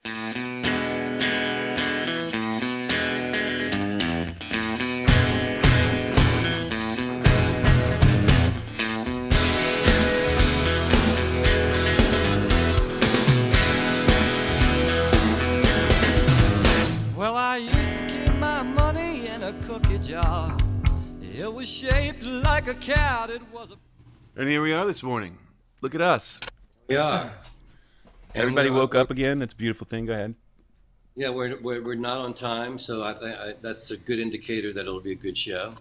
Well, I used to keep my money in a cookie jar. It was shaped like a cat. It was a... And here we are this morning. Look at us. Yeah. Everybody woke up again. That's a beautiful thing. Go ahead. Yeah, we're not on time, so I think that's a good indicator that it'll be a good show.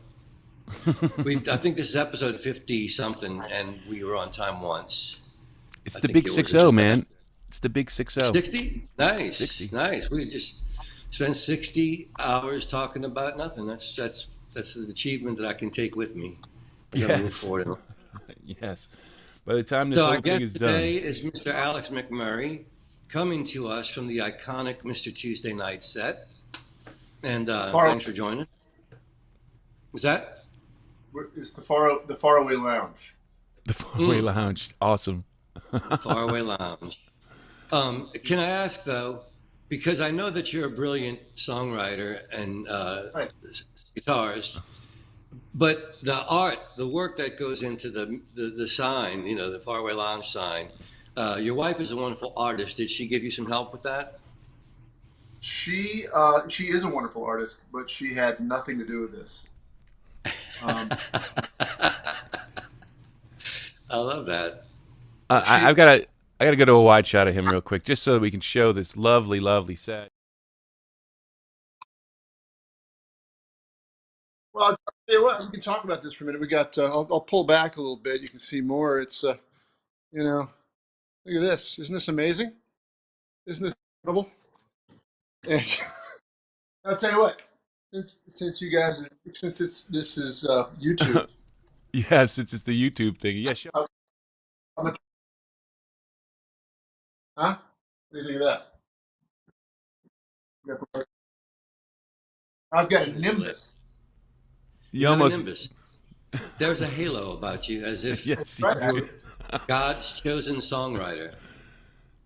I think this is episode 50 something, and we were on time once. It's I the think big it was 60, man. It's the big 60. 60? Nice. 60. Nice. We just spent 60 hours talking about nothing. That's an achievement that I can take with me. I gotta move forward. Yes. By the time this So whole our thing guest is done. today is Mr. Alex McMurray, coming to us from the iconic Mr. Tuesday Night set. And thanks for joining. Was that? It's the Faraway Lounge. The Faraway Lounge. Awesome. Faraway Lounge. Can I ask, though, because I know that you're a brilliant songwriter and Right. guitarist, but the art, the work that goes into the sign, the Faraway Lounge sign, your wife is a wonderful artist. Did she give you some help with that? She is a wonderful artist, but she had nothing to do with this. I love that. I gotta go to a wide shot of him real quick, just so that we can show this lovely, lovely set. Well, I'll tell you what, we can talk about this for a minute. We got. I'll pull back a little bit. You can see more. It's look at this. Isn't this amazing? Isn't this incredible? And I'll tell you what. Since you guys, this is YouTube. Yes, it's just the YouTube thing. Yeah, show. I'm a, huh? What do you think of that? I've got a Nimbus. You almost. Nimbus. There's a halo about you, as if Yes, you Right. do. God's chosen songwriter.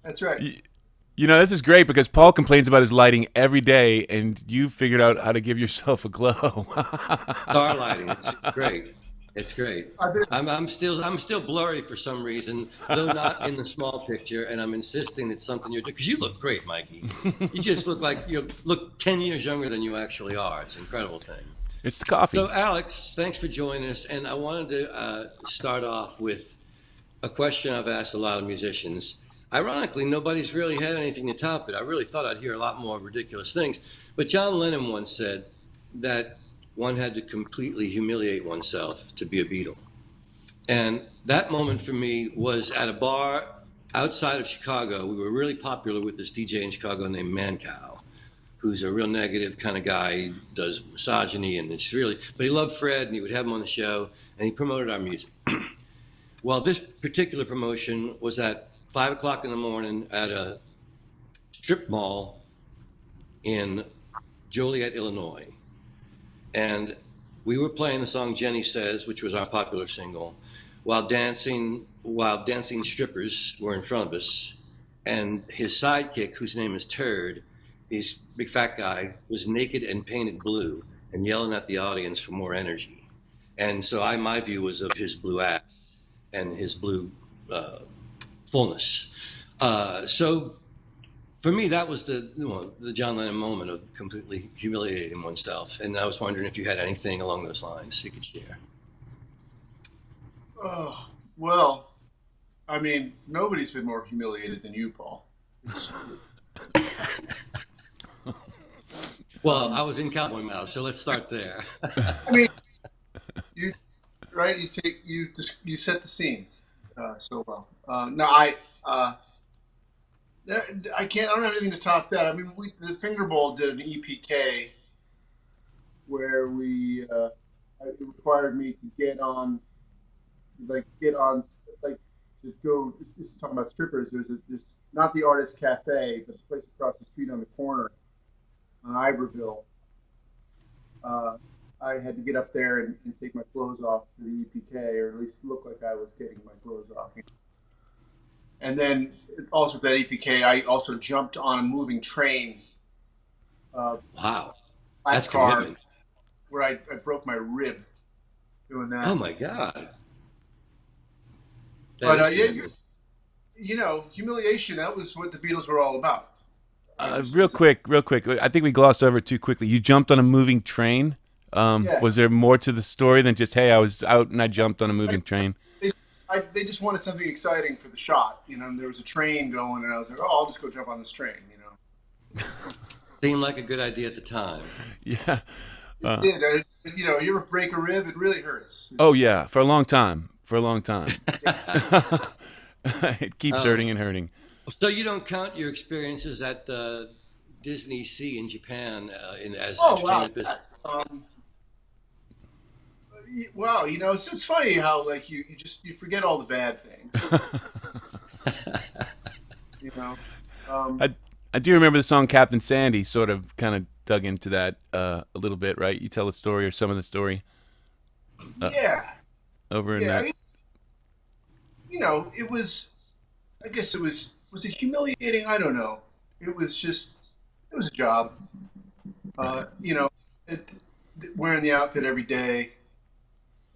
That's right. This is great because Paul complains about his lighting every day, and you figured out how to give yourself a glow. Star lighting, it's great. It's great. I've been- I'm still blurry for some reason, though not in the small picture, and I'm insisting it's something you're doing because you look great, Mikey. You just look like you look 10 years younger than you actually are. It's an incredible thing. It's the coffee. So, Alex, thanks for joining us, and I wanted to start off with a question I've asked a lot of musicians. Ironically, nobody's really had anything to top it. I really thought I'd hear a lot more ridiculous things, but John Lennon once said that one had to completely humiliate oneself to be a Beatle. And that moment for me was at a bar outside of Chicago. We were really popular with this DJ in Chicago named Mancow, who's a real negative kind of guy. He does misogyny, and it's really, but he loved Fred, and he would have him on the show, and he promoted our music. Well, this particular promotion was at 5 o'clock in the morning at a strip mall in Joliet, Illinois. And we were playing the song Jenny Says, which was our popular single, while dancing strippers were in front of us. And his sidekick, whose name is Turd, he's a big fat guy, was naked and painted blue and yelling at the audience for more energy. And so my view was of his blue ass and his blue fullness. So for me, that was the John Lennon moment of completely humiliating oneself. And I was wondering if you had anything along those lines you could share. Oh, well, I mean, nobody's been more humiliated than you, Paul. Well, I was in Cowboy Mouth, so let's start there. I mean, you set the scene so well. No, I can't. I don't have anything to top that. I mean, the Fingerball did an EPK where it required me to get on, to go. This is talking about strippers. There's not the Artist Cafe, but the place across the street on the corner on Iberville. I had to get up there and take my clothes off for the EPK, or at least look like I was getting my clothes off. And then also with that EPK, I also jumped on a moving train Wow, flat that's car commitment. where I broke my rib doing Oh that. my God, that But is yeah, commitment. humiliation. That was what the Beatles were all about. Real quick, real quick. I think we glossed over it too quickly. You jumped on a moving train. Yeah, Was there more to the story than just, hey, I was out and I jumped on a moving train? they, they just wanted something exciting for the shot, and there was a train going, and I was like, oh, I'll just go jump on this train. Seemed like a good idea at the time. Yeah. It did. You ever break a rib? It really hurts. Oh, yeah. For a long time. For a long time. Yeah. It keeps Um, hurting and hurting. so you don't count your experiences at Disney Sea in Japan as Oh wow. entertainment business? Um, wow. It's funny how like you forget all the bad things. You know. Um, I do remember the song Captain Sandy sort of kind of dug into that a little bit, right? You tell the story or some of the story yeah. over in Yeah. I that. mean, it was. I guess it was. Was it humiliating? I don't know. It was just. It was a job. Right. It, wearing the outfit every day.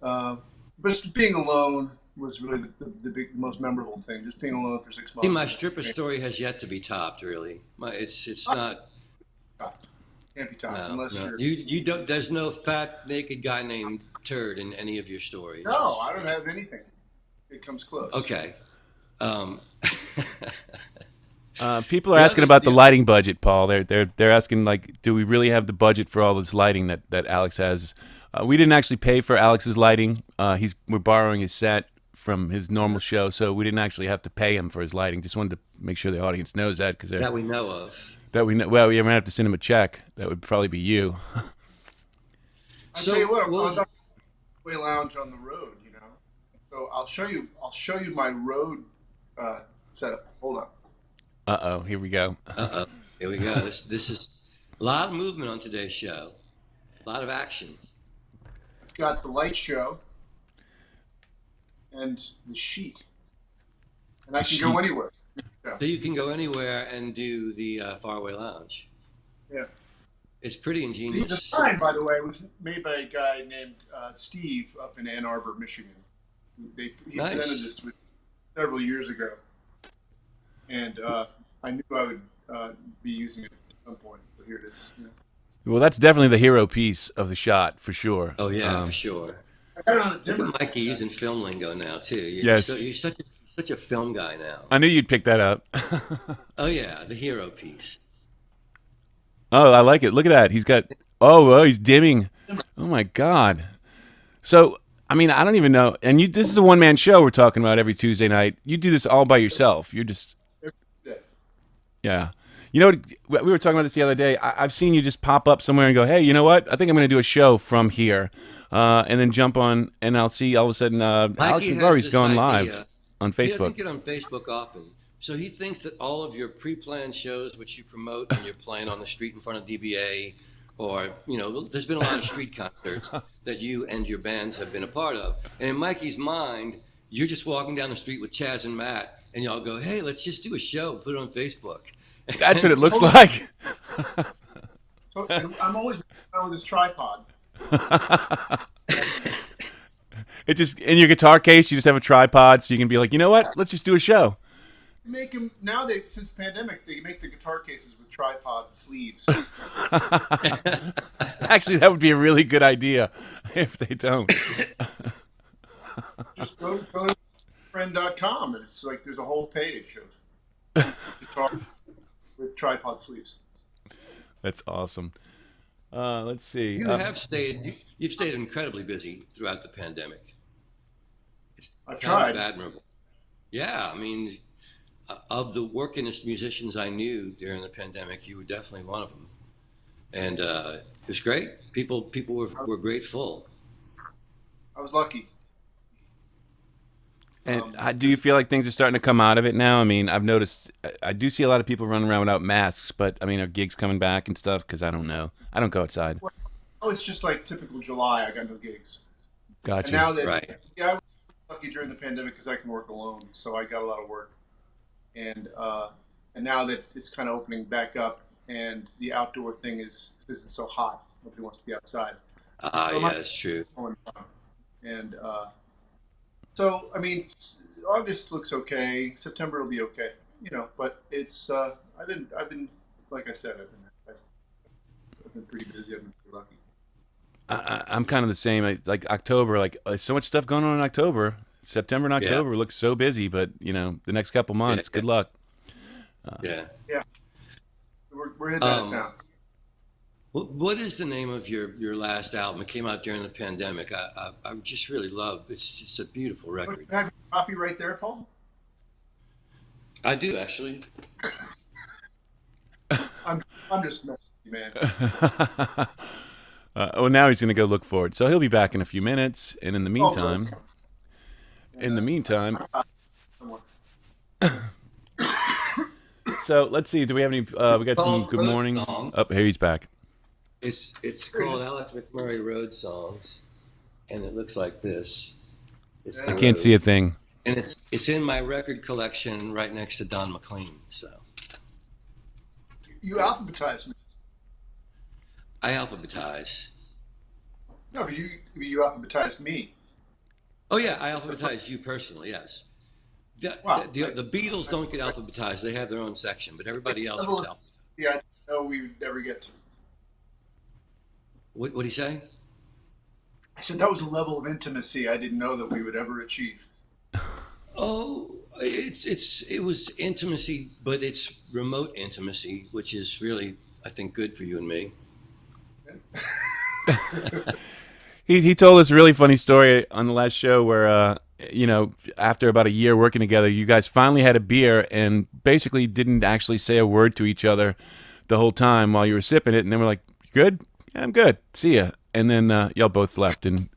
Uh, but just being alone was really the most memorable thing. Just being alone for six See, my months. stripper story has yet to be topped. Really, it's Oh, not. can't be topped No, unless no. you're. You don't. There's no fat naked guy named Turd in any of your stories. No, I don't have anything. It comes close. Okay. Um, People are the asking other, about the the, lighting budget, Paul. They're asking like, do we really have the budget for all this lighting that Alex has? We didn't actually pay for Alex's lighting. We're borrowing his set from his normal show, so we didn't actually have to pay him for his lighting. Just wanted to make sure the audience knows that because that we know of. that we know. Well, we're gonna have to send him a check. That would probably be you. I'll tell you So what. I'm what on was? the way lounge on the road. So I'll show you. I'll show you my road setup. Hold on. Uh-oh, here we go. Uh-oh. Here we go. This is a lot of movement on today's show. A lot of action. I've got the light show and the sheet, and I The can go sheet. anywhere. Yeah. So you can go anywhere and do the Faraway Lounge. Yeah. It's pretty The ingenious. design, by the way, was made by a guy named Steve up in Ann Arbor, Michigan. He presented Nice. this several years ago, and I knew I would be using it at some point. But here it is. Well, that's definitely the hero piece of the shot for sure. Oh yeah, for sure. I got it on a Look dimmer. at Mikey using film lingo now too. Yes. You're such a film guy now. I knew you'd pick that up. Oh yeah, the hero piece. Oh, I like it. Look at that. He's got. Oh, he's dimming. Oh my God. So, I mean, I don't even know. And this is a one-man show we're talking about every Tuesday night. You do this all by yourself. You're just, yeah. You know what? We were talking about this the other day. I've seen you just pop up somewhere and go, hey, you know what? I think I'm going to do a show from here, and then jump on, and I'll see all of a sudden Alex Mikey has McMurray's this going idea. live on He doesn't Facebook. get on Facebook often, so he thinks that all of your pre-planned shows, which you promote when you're playing on the street in front of DBA, or there's been a lot of street concerts that you and your bands have been a part of. And in Mikey's mind, you're just walking down the street with Chaz and Matt, and y'all go, "Hey, let's just do a show, put it on Facebook." That's what it looks Totally. like. So, and I'm always around with this tripod. It just in your guitar case, you just have a tripod, so you can be like, you know what? Let's just do a show. Make them now. Since the pandemic, they make the guitar cases with tripod sleeves. Actually, that would be a really good idea if they don't. Just go to friend.com, and it's like there's a whole page of guitar with tripod sleeves. That's awesome. Let's see. You've stayed incredibly busy throughout the pandemic. It's I've kind of tried. admirable. Yeah, I mean, of the workingest musicians I knew during the pandemic, you were definitely one of them, and it was great. People were grateful. I was lucky. And do you feel like things are starting to come out of it now? I mean, I've noticed I do see a lot of people running around without masks, but I mean, are gigs coming back and stuff? Because I don't know. I don't go outside. Oh, it's just like typical July. I got no gigs. And Gotcha. now that Right. yeah, I was lucky during the pandemic because I can work alone, so I got a lot of work. and now that it's kind of opening back up, and the outdoor thing isn't so hot. Nobody wants to be outside. So Yeah, that's true. And so I mean, August looks okay. September will be okay. But it's I've been like I said, I've been pretty busy. I've been pretty lucky. I'm kind of the same. Like October, like so much stuff going on in October. September and October looks so busy, but the next couple months, good luck. Yeah. We're heading out of town. What is the name of your last album? It came out during the pandemic. I just really love. It's just a beautiful record. You have a copy right there, Paul? I do actually. I'm just messing with you, man. Well, now he's going to go look for it. So he'll be back in a few minutes. And in the meantime, so let's see. Do we have any? We got some good morning. Oh, here he's back. It's called Alex McMurray Road Songs, and it looks like this. I can't see a thing. And it's in my record collection right next to Don McLean. So you alphabetize me. I alphabetize. No, but you alphabetized me. Oh yeah, I alphabetize you personally. Yes. The Beatles don't get alphabetized; they have their own section, but everybody else gets alphabetized. Yeah, I didn't know we would never get to. What did he say? I said that was a level of intimacy I didn't know that we would ever achieve. Oh, it was intimacy, but it's remote intimacy, which is really, I think, good for you and me. He told us a really funny story on the last show where after about a year working together, you guys finally had a beer and basically didn't actually say a word to each other the whole time while you were sipping it, and then we're like, "Good? Yeah, I'm good. See ya." And then y'all both left. And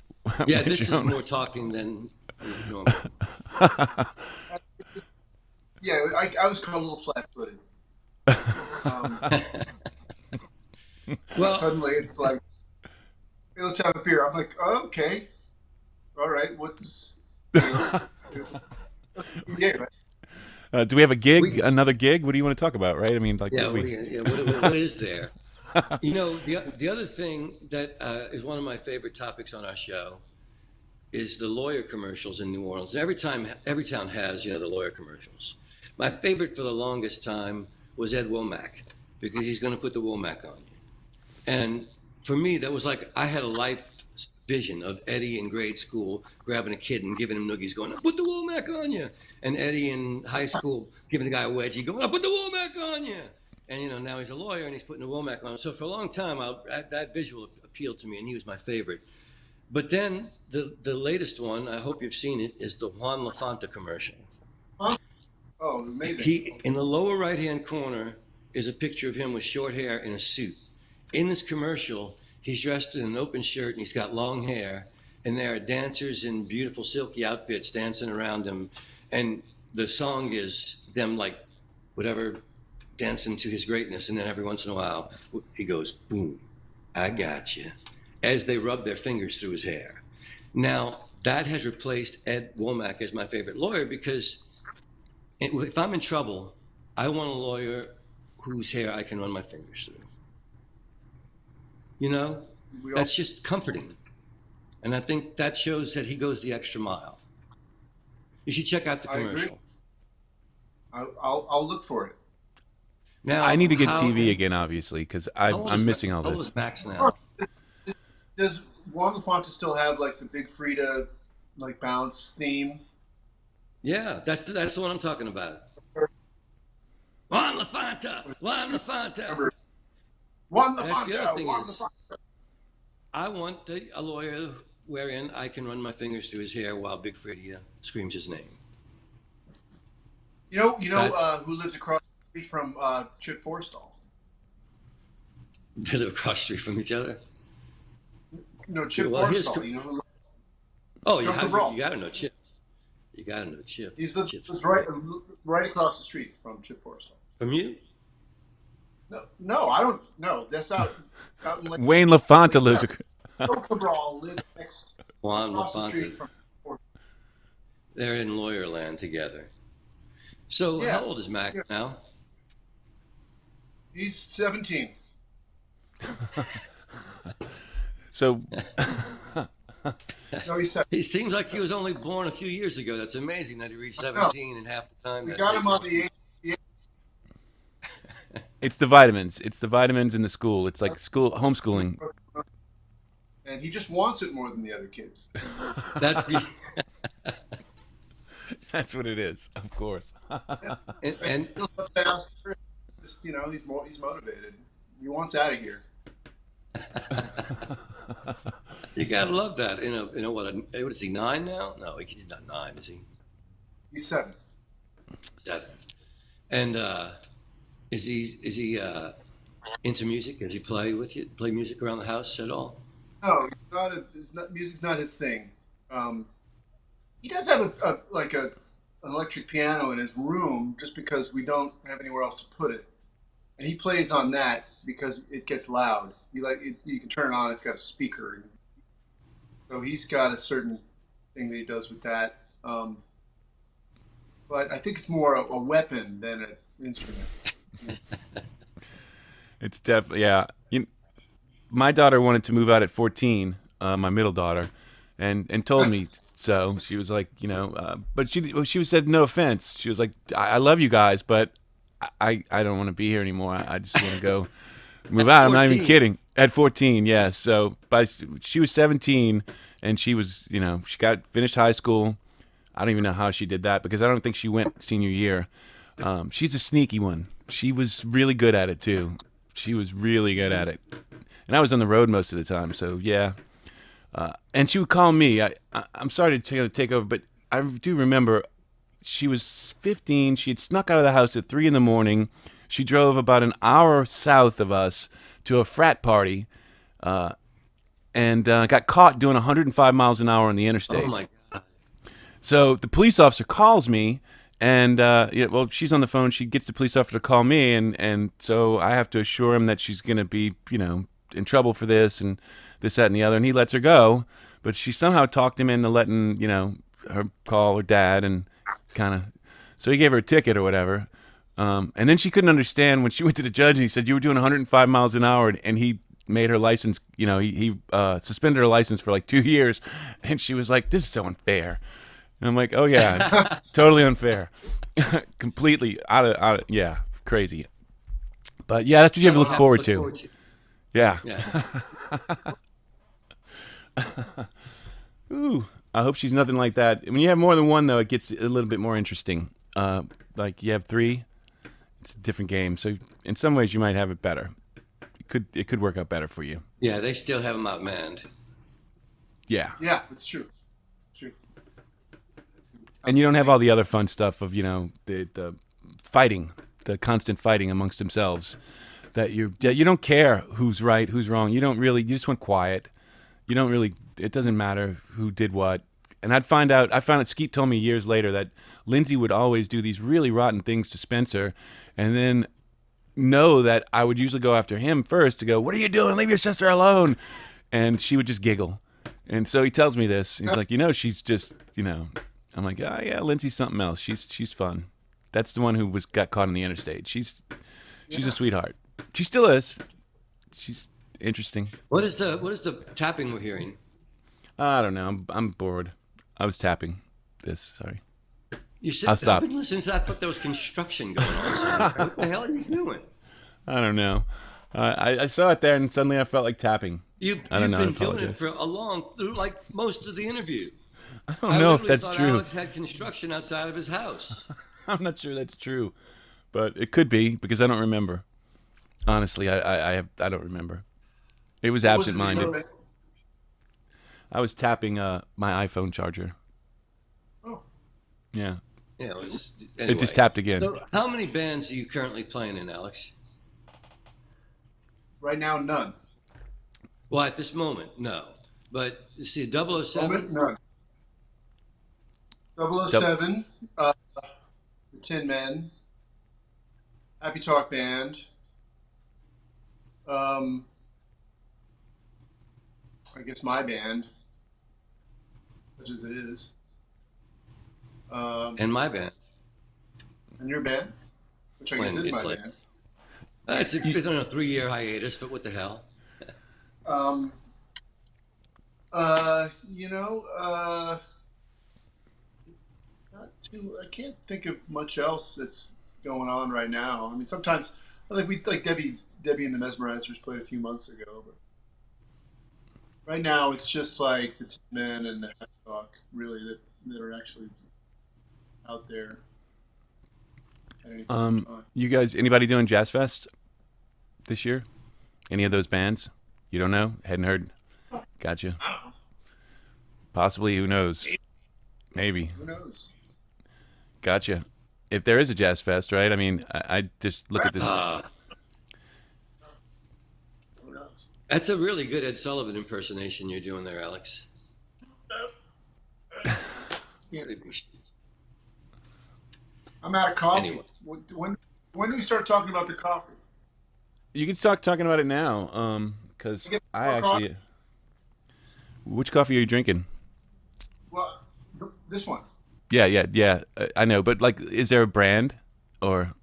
yeah, this is more talking than normal. Yeah, I was caught a little flat-footed. Well, suddenly it's like, hey, let's have a beer. I'm like, oh, okay, all right. What's yeah, right? Do we have a gig? Another gig? What do you want to talk about? Right? I mean, like, what is there? The other thing that is one of my favorite topics on our show is the lawyer commercials in New Orleans. Every town has the lawyer commercials. My favorite for the longest time was Ed Womack, because he's going to put the Womack on you. And for me, that was like I had a life vision of Eddie in grade school grabbing a kid and giving him noogies, going, "I put the Womack on you," and Eddie in high school giving the guy a wedgie, going, "I put the Womack on you." And now he's a lawyer and he's putting the Womack on. So for a long time, that visual appealed to me, and he was my favorite. But then the latest one, I hope you've seen it, is the Juan LaFonta commercial. Huh? Oh, amazing! In the lower right-hand corner is a picture of him with short hair in a suit. In this commercial, he's dressed in an open shirt and he's got long hair, and there are dancers in beautiful silky outfits dancing around him, and the song is them like whatever dancing to his greatness, and then every once in a while he goes, "Boom, I got you," as they rub their fingers through his hair. Now that has replaced Ed Womack as my favorite lawyer, because if I'm in trouble, I want a lawyer whose hair I can run my fingers through. That's just comforting. And I think that shows that he goes the extra mile. You should check out the commercial. I'll look for it. Now, I need to get TV again, obviously, because I'm missing all this. How old is Max now? Does Juan LaFonta still have like the Big Frida bounce theme? Yeah, that's the one I'm talking about. Juan LaFonta, Juan LaFonta. Juan That's the other thing Juan is, I want a lawyer wherein I can run my fingers through his hair while Big Frida screams his name. You know who lives across the street from Chip Forstall? They live across the street from each other? No, Chip Forstall. You gotta know Chip. You gotta know Chip. He's right across the street from Chip Forstall. From you? No, I don't. No, that's out in Wayne LaFonta lives. Cabral lives next Juan across the street LaFonta. from. They're in lawyer land together. So Yeah, how old is Max yeah. now? He's 17. So No, he's 7. He seems like he was only born a few years ago. That's amazing that he reached No, 17 in half the time we that got they him on took. the it's the vitamins. It's the vitamins in the school. It's like school homeschooling. and he just wants it more than the other kids. That's the, That's what it is, of course. Yeah. and He'll up fast. Just he's motivated. He wants out of here. you gotta love that. What is he, 9 now? No, he's not 9, is he? He's 7. 7. And is he into music? Does he play music around the house at all? No, music's not his thing. Um, he does have an electric piano in his room just because we don't have anywhere else to put it, and he plays on that because it gets loud. You can turn it on. It's got a speaker, so he's got a certain thing that he does with that. But I think it's more a weapon than an instrument. It's definitely, yeah. My daughter wanted to move out at 14, my middle daughter, and told me so. She was like, but she said no offense. She was like, I love you guys, but I don't want to be here anymore. I just want to go move out. I'm not even 14. kidding. At 14, yes. So she was 17, and she got finished high school. I don't even know how she did that because I don't think she went senior year. She's a sneaky one. She was really good at it too. She was really good at it. And I was on the road most of the time, so yeah. And she would call me. I'm sorry to take over, but I do remember she was 15. She had snuck out of the house at 3 in the morning. She drove about an hour south of us to a frat party and got caught doing 105 miles an hour on the interstate. Oh my God! So the police officer calls me, and she's on the phone. She gets the police officer to call me, and so I have to assure him that she's going to be, in trouble for this and this, that, and the other. And he lets her go, but she somehow talked him into letting, her call her dad and kind of. So he gave her a ticket or whatever. And then she couldn't understand when she went to the judge and he said, you were doing 105 miles an hour, and he made her license, he suspended her license for like 2 years. And she was like, this is so unfair. And I'm like, oh yeah, it's totally unfair. Completely out of, yeah, crazy. But yeah, that's what you have to look forward to. Yeah. Yeah. Ooh, I hope she's nothing like that. When you have more than one, though, it gets a little bit more interesting. Like you have 3, it's a different game. So in some ways, you might have it better. It could work out better for you. Yeah, they still have him outmanned. Yeah. Yeah, it's true. True. And you don't have all the other fun stuff of the fighting, the constant fighting amongst themselves. That you don't care who's right, who's wrong. You just want quiet. You don't really. It doesn't matter who did what. And I found out. Skeet told me years later that Lindsay would always do these really rotten things to Spencer, and then know that I would usually go after him first to go, "What are you doing? Leave your sister alone." And she would just giggle. And so he tells me this. He's like, she's just, I'm like, oh yeah, Lindsay's something else. She's fun. That's the one who got caught on the interstate. She's a sweetheart. She still is. She's interesting. What is the tapping we're hearing? I don't know. I'm bored. I was tapping this. Sorry. You said I'll stop. I've been listening to that. I thought there was construction going on. So what the hell are you doing? I don't know. I saw it there, and suddenly I felt like tapping. You've I don't know. I been doing it apologize. through like most of the interview. I don't know if literally that's thought true. Alex had construction outside of his house. I'm not sure that's true, but it could be because I don't remember. Honestly, I don't remember. It was absent-minded. I was tapping my iPhone charger. Oh, Yeah. Yeah, It just tapped again. So how many bands are you currently playing in, Alex? right now, none. Well, at this moment, no. But you see, 007. Moment, none. 007, the Tin Men, Happy Talk Band, I guess my band, such as it is. And my band. And your band, which I guess When is it my played. band. It's a 3-year hiatus, but what the hell? Um, you know, not too. I can't think of much else that's going on right now. I mean, sometimes like Debbie and the Mesmerizers played a few months ago, but right now it's just like the Tin Men and the Half Talk really that are actually out there at any point in time. You guys, anybody doing Jazz Fest this year? Any of those bands? You don't know? Hadn't heard? Gotcha. Possibly. Who knows? Maybe. Who knows? Gotcha. If there is a Jazz Fest, right? I mean, I just look at this. Who knows? That's a really good Ed Sullivan impersonation you're doing there, Alex. Yeah. I'm out of coffee. Anyway. When do we start talking about the coffee? You can start talking about it now, because I more coffee? actually. Which coffee are you drinking? Well, this one. Yeah. I know, but like, is there a brand or?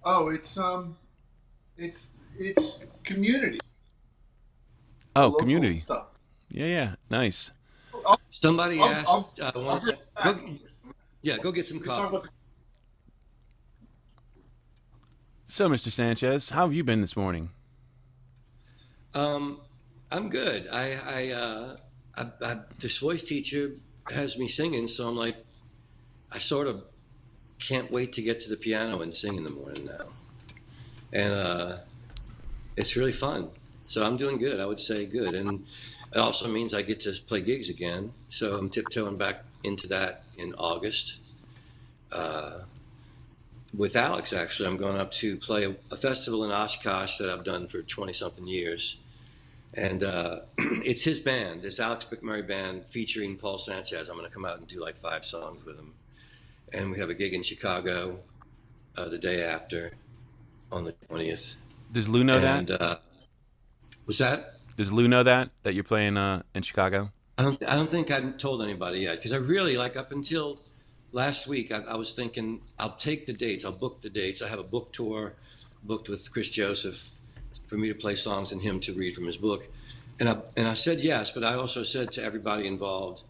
Oh, it's community. Oh, Local community. stuff. Yeah. Nice. Somebody asked. I'll Go get some we talk coffee. about So, Mr. Sanchez, how have you been this morning? I'm good. This voice teacher has me singing, so I'm like, I sort of can't wait to get to the piano and sing in the morning now, and it's really fun. So I'm doing good. I would say good, and it also means I get to play gigs again. So I'm tiptoeing back into that in August. With Alex, actually, I'm going up to play a festival in Oshkosh that I've done for 20-something years. And it's his band. It's Alex McMurray band featuring Paul Sanchez. I'm going to come out and do like 5 songs with him. And we have a gig in Chicago the day after on the 20th. Does Lou know And that? what's that? Does Lou know that you're playing in Chicago? I don't think I've told anybody yet, because I really, like, up until last week, I was thinking I'll take the dates. I'll book the dates. I have a book tour booked with Chris Joseph for me to play songs and him to read from his book. And I said yes, but I also said to everybody involved,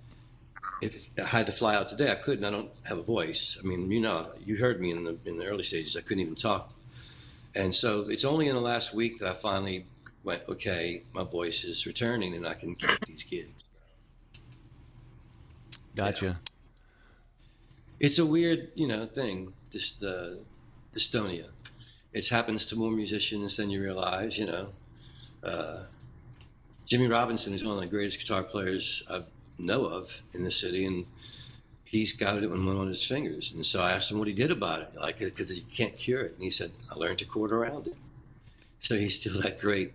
if I had to fly out today, I couldn't. I don't have a voice. I mean, you heard me in the early stages. I couldn't even talk. And so it's only in the last week that I finally went, okay, my voice is returning and I can get these gigs. Gotcha. Yeah. It's a weird, thing, the dystonia. It happens to more musicians than you realize, Jimmy Robinson is one of the greatest guitar players I know of in the city, and he's got it on one of his fingers. And so I asked him what he did about it, like, because he can't cure it. And he said, I learned to chord around it. So he's still that great,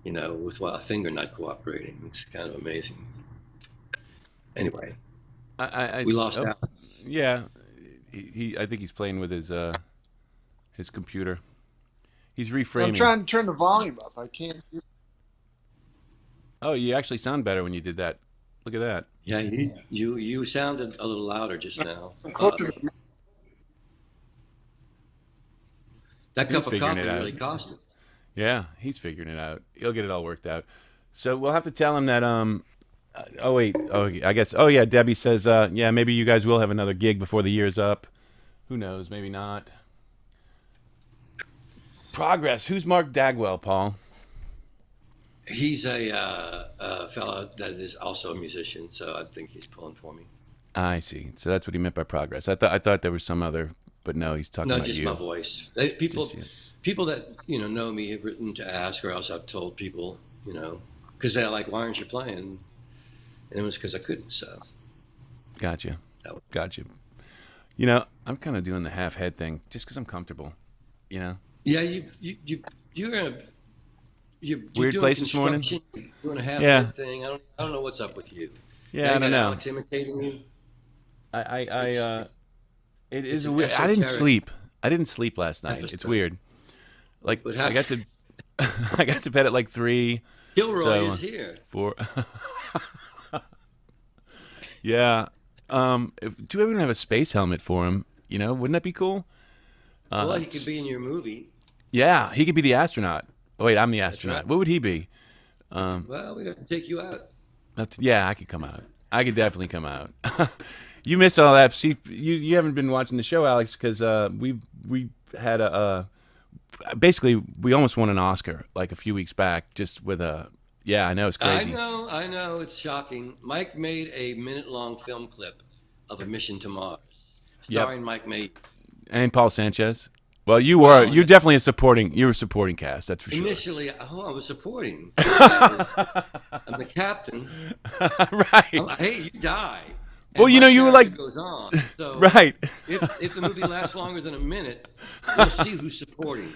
with a finger not cooperating. It's kind of amazing. Anyway, we lost out. Yeah, I think he's playing with his computer. He's reframing. I'm trying to turn the volume up. I can't. Oh, you actually sound better when you did that. Look at that. Yeah, you sounded a little louder just now. That cup of coffee really cost him. Yeah, he's figuring it out. He'll get it all worked out. So we'll have to tell him that. I guess. Oh yeah, Debbie says. Yeah, maybe you guys will have another gig before the year's up. Who knows? Maybe not. Progress. Who's Mark Dagwell, Paul? He's a fellow that is also a musician, so I think he's pulling for me. I see. So that's what he meant by progress. I thought there was some other, but no, he's talking about you. No, just my voice. People that know me have written to ask, or else I've told people, because they're like, "Why aren't you playing?" And it was because I couldn't. So. Gotcha. I'm kind of doing the half head thing just because I'm comfortable. Yeah, you're in a weird place this morning. Doing a half head thing. I don't know what's up with you. Yeah, I don't know. Alex imitating you. It is weird. I didn't sleep. I didn't sleep last night. It's weird. Like I got to I got to bed at like 3. Gilroy is here. 4. Yeah. Do we even have a space helmet for him? You know, wouldn't that be cool? Well, he could be in your movie. Yeah, he could be the astronaut. Oh, wait, I'm the That's astronaut. right. What would he be? Well, we'd have to take you out. Yeah, I could come out. I could definitely come out. You missed all that. See, you haven't been watching the show, Alex, because we had basically we almost won an Oscar like a few weeks back just with a. Yeah, I know it's crazy. I know, it's shocking. Mike made a minute-long film clip of a mission to Mars, starring Mike May. And Paul Sanchez. Well, you're definitely you're a supporting cast, that's for sure. Initially, I was supporting. I'm the captain. Right. Hey, you die. Well, And you my know, you were like, character goes on. So right. if the movie lasts longer than a minute, we'll see who's supporting.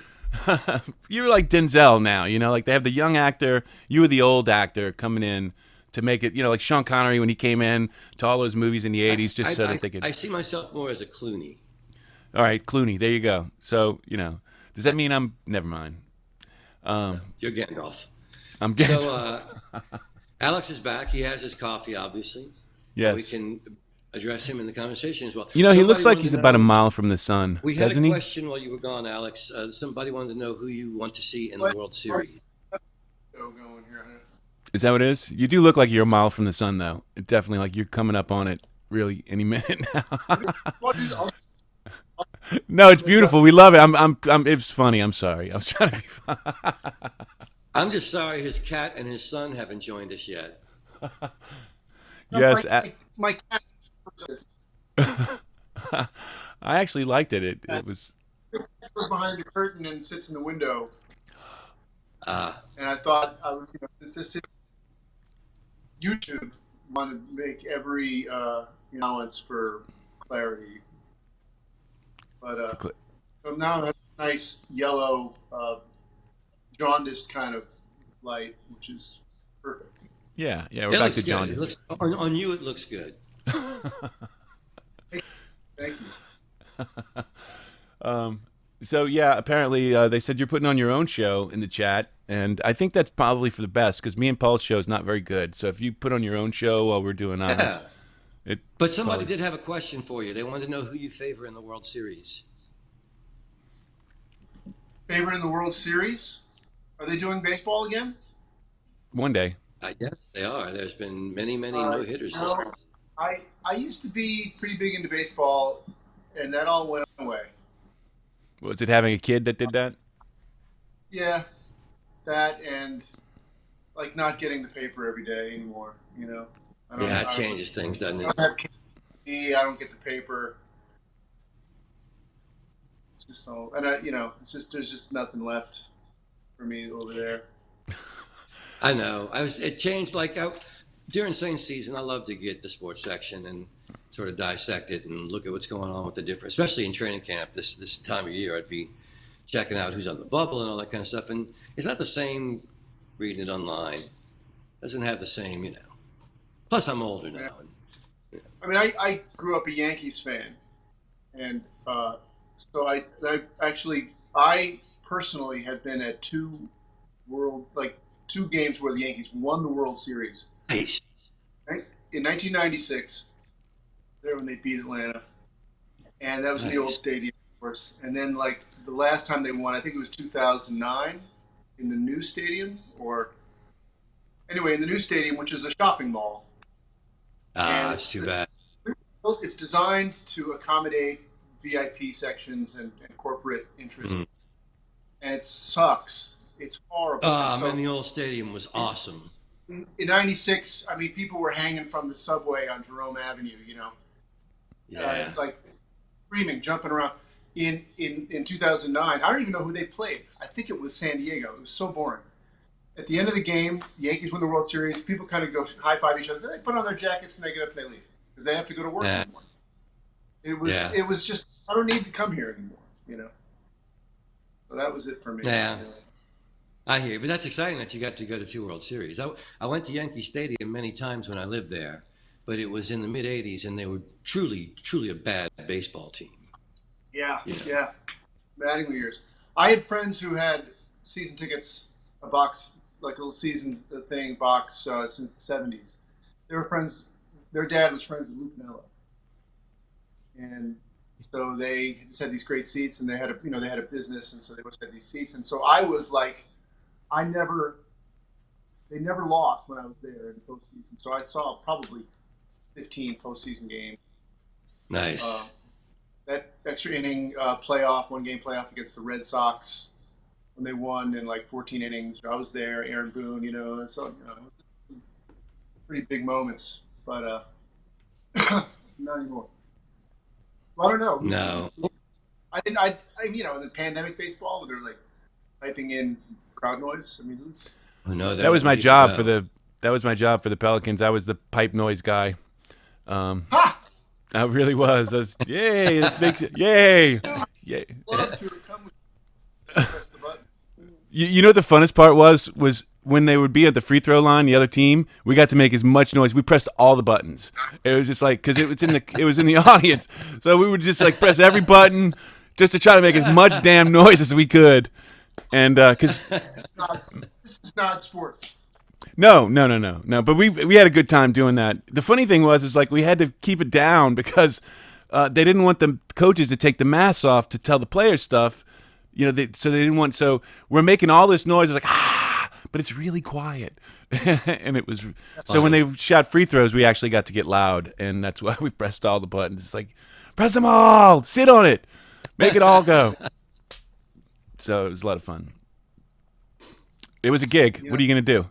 You were like Denzel now, you know, like they have the young actor, you were the old actor coming in to make it, you know, like Sean Connery when he came in to all those movies in the 80s just so that they could. I see myself more as a Clooney. All right, Clooney, there you go. So, you know, does that mean never mind. You're Gandalf. I'm getting. So Alex is back. He has his coffee, obviously. Yes. We can address him in the conversation as well. You know, he Somebody looks like wanted he's to about a know- mile from the sun, We had doesn't a he? question while you were gone, Alex. Somebody wanted to know who you want to see in the World Series. Going here. Is that what it is? You do look like you're a mile from the sun, though. It definitely like you're coming up on it really any minute now. No, it's beautiful. We love it. It's funny. I'm sorry. I was trying to be fun. I'm just sorry his cat and his son haven't joined us yet. Yes. My cat. I actually liked it. It was. Goes behind the curtain and sits in the window. Ah, And I thought I was, since this is YouTube, want to make every allowance for clarity. But so now it has a nice yellow, jaundiced kind of light, which is perfect. Yeah. We're it back looks to good. John. It looks, on you, it looks good. Thank you. So yeah, apparently they said you're putting on your own show in the chat, and I think that's probably for the best because me and Paul's show is not very good. So if you put on your own show while we're doing ours, But somebody did have a question for you. They wanted to know who you favor in the World Series. Favorite in the World Series? Are they doing baseball again? one day. I guess they are. There's been many no-hitters this No, season. I used to be pretty big into baseball, and that all went away. Was it having a kid that did that? Yeah, that and like not getting the paper every day anymore. I Yeah, it changes things, doesn't I it? don't have KD, I don't get the paper. It's just all, and it's just there's just nothing left for me over there. I know. It changed during Saints season. I love to get the sports section and sort of dissect it and look at what's going on with the different, especially in training camp. This time of year, I'd be checking out who's on the bubble and all that kind of stuff. And it's not the same reading it online. Doesn't have the same, Plus, I'm older now. Yeah. I mean, I grew up a Yankees fan, and so I personally had been at two games where the Yankees won the World Series. Nice. Right? In 1996, there when they beat Atlanta, and that was in the old stadium, of course. And then the last time they won, I think it was 2009 in the new stadium, in the new stadium, which is a shopping mall. That's too bad. It's designed to accommodate VIP sections and corporate interests, and it sucks. It's horrible. Man, the old stadium was awesome. In '96, I mean, people were hanging from the subway on Jerome Avenue, Yeah. screaming, jumping around. In 2009, I don't even know who they played. I think it was San Diego. It was so boring. At the end of the game, Yankees win the World Series. People kind of go high five each other. Then they put on their jackets and they get up and they leave because they have to go to work anymore. It was just, I don't need to come here anymore. So that was it for me. Yeah. I hear you, but that's exciting that you got to go to two World Series. I went to Yankee Stadium many times when I lived there, but it was in the mid '80s, and they were truly a bad baseball team. Yeah. Batting years. I had friends who had season tickets, a box, like a little season thing box since the '70s. They were friends. Their dad was friends with Luke Mello, and So they just had these great seats, and they had a business, and so they always had these seats. And so I was like, I never they never lost when I was there in the postseason. So I saw probably 15 postseason games. Nice. That extra inning playoff, 1 game playoff against the Red Sox when they won in like 14 innings. I was there, Aaron Boone, and so pretty big moments, but not anymore. Well, I don't know. No. I didn't. In the pandemic baseball, they're like typing in crowd noise. I mean, it's. Oh, no, That was my job for the Pelicans. I was the pipe noise guy. Ha! I really was. Yay! Let's make it. Yay! Yay! Love to come with press the button. You know what the funnest part was when they would be at the free throw line, the other team, we got to make as much noise. We pressed all the buttons. It was just like because it was in the audience, so we would just like press every button just to try to make as much damn noise as we could, and because this is not sports. no. But we had a good time doing that. The funny thing was like we had to keep it down because they didn't want the coaches to take the masks off to tell the players stuff. So they didn't want. So we're making all this noise. It's like but it's really quiet, and it was. So when they shot free throws, we actually got to get loud, and that's why we pressed all the buttons. It's like press them all, sit on it, make it all go. So it was a lot of fun. It was a gig. Yeah. What are you gonna do?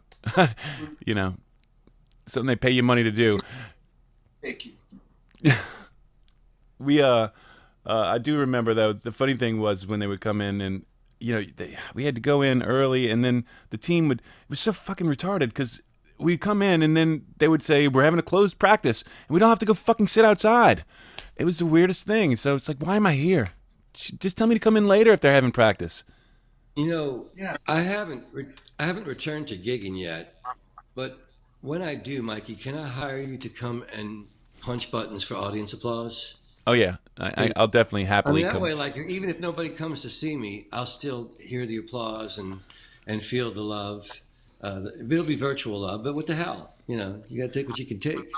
Something they pay you money to do. Thank you. I do remember though. The funny thing was when they would come in and we had to go in early, and then the team would. It was so fucking retarded because we'd come in and then they would say we're having a closed practice and we don't have to go fucking sit outside. It was the weirdest thing. So it's like, why am I here? Just tell me to come in later if they're having practice. Yeah. I haven't returned to gigging yet, but when I do, Mikey, can I hire you to come and punch buttons for audience applause? Oh yeah, I'll definitely happily that come. way, like even if nobody comes to see me, I'll still hear the applause and feel the love. It'll be virtual love, but what the hell? You got to take what you can take.